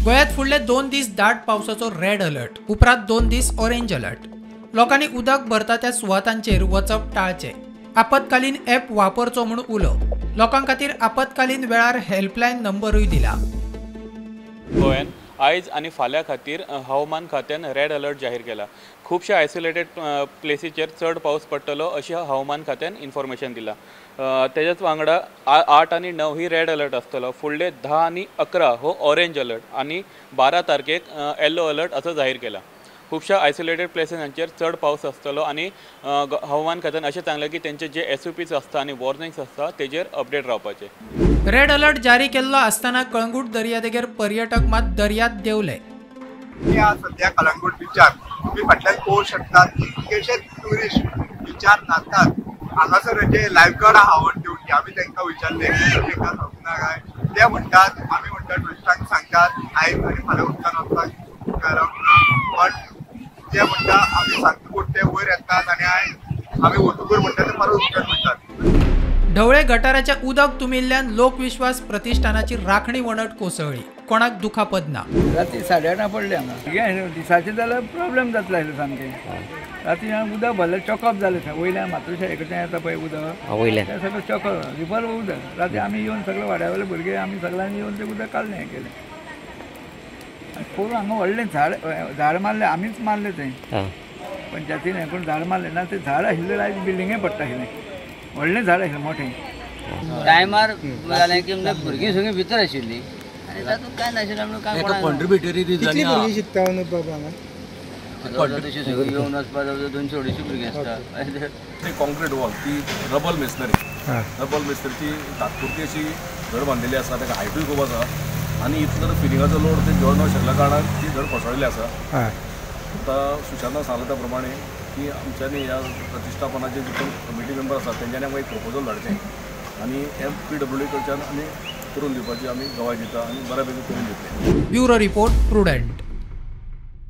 गोयात फुडले 2 दीस दाट पावसाचो रेड अलर्ट, उपरांत 2 दीस ऑरेंज अलर्ट। लोकांनी उदक भरता त्या सुवातांचेर वचप टाळचे। आपतकालीन ॲप वापरचो म्हूण उलो। लोकां खातीर आपतकालीन वेळार हेल्पलायन नंबरूय दिला। गोंयांत आयज आनी फाल्यां खातीर हवामान खात्यान रेड अलर्ट जाहीर केला। खुबशा आयसोलेटेड प्लेसीचेर चड पावस पडटलो अशी हवामान खात्यान इन्फॉर्मेशन दिला। तेच्याच वांगडा 8 आनी 9 ही रेड अलर्ट आसतलो। फुडले 10 आनी 11 हो ऑरेंज अलर्ट आनी 12 तारखेक येलो अलर्ट असो जाहीर केला। खुबशा आयसोलेटेड प्लेसींचेर चड पावस आसतलो आनी हवामान खात्यान अशें सांगलें की तेंचे जे SOPs आसता आनी वॉर्निंग्स आसता तेजेर अपडेट रावपाचे। रेड अलर्ट जारी केल्लो आसतना कळंगूट दर्यादेगेर पर्यटक मात दर्यांत देंवले। सध्या कळंगूट बिचार तुम्ही फाटल्यान पळोवंक शकतात कितलेशे ट्युरिस्ट बिचार नाचतात। हांगासर जे लायफगार्ड आहात ड्युटी आमी तांकां विचारले तांकां सांगना काय ते म्हणटात आमी म्हणटा ट्युरिस्टांक सांगतात आयज आनी फाल्यां उदकान वचपाक बट ते म्हणटा आमी सांगता पूण ते वयर येतात आनी आमी वतकूर म्हणटा ते परत उदकान वयतात। ढवळे गटाराच्या उदक तुमिल्ल्यान लोकविश्वास प्रतिष्ठानाची राखणी वणट कोसळ्ळी। कोणाक दुखापत ना। राती 8:30 पडले हांगा दिसाचे जाल्यार प्रॉब्लेम जातलो सामकें। राती हांगा उदक भरलें चॉकअप जालें वयल्यान मातृशा कडच्यान येता पळय उदक वयल्यान तें सगळें चॉकअप रिवर उदक। राती आमी येवन सगळे वाड्यावयले भुरगे आमी सगळ्यांनी येवन तें उदक काडलें हें केलें। पळोवन हांगा व्हडलें झाड मारलें आमीच मारलें तें पंचायतीन हें करून झाड मारलें ना तें झाड आशिल्लें आयज बिल्डिंगे पडटा आशिल्लें व्हडलें झाड आशिल्लें मोठें। टायमार जालें की म्हणजे भुरगीं सगळीं भितर आशिल्लीं आनी तातूंत कांय नाशिल्लें म्हणून कांय कोणाक कॉन्ट्रिब्युटरी कितलीं भुरगीं शिकता बाबा हांगा तशी सगळीं येवन वचपा 200-250 भुरगीं आसता। ती कॉन्क्रीट वॉल ती रबल मेसनरीची तात्पुरती अशी घर बांदिल्ली आसा ताका हायटूय खूब आसा आनी इतलो फिलिंगाचो लोड ते घेवन नाशिल्ल्या कारणान ती घर कोसळ्ळेली आसा। आतां सुशांतान सांगले त्या प्रमाणे की आमच्यांनी ह्या प्रतिश्ठापनाचे जे कमिटी मेंबर आसात तेंच्यांनी आमकां एक प्रपोजल धाडचें आनी MPWD कडच्यान आमी करून दिवपाची आमी गवाय दिता आनी बऱ्यापैकी करून दितले। Bureau report prudent.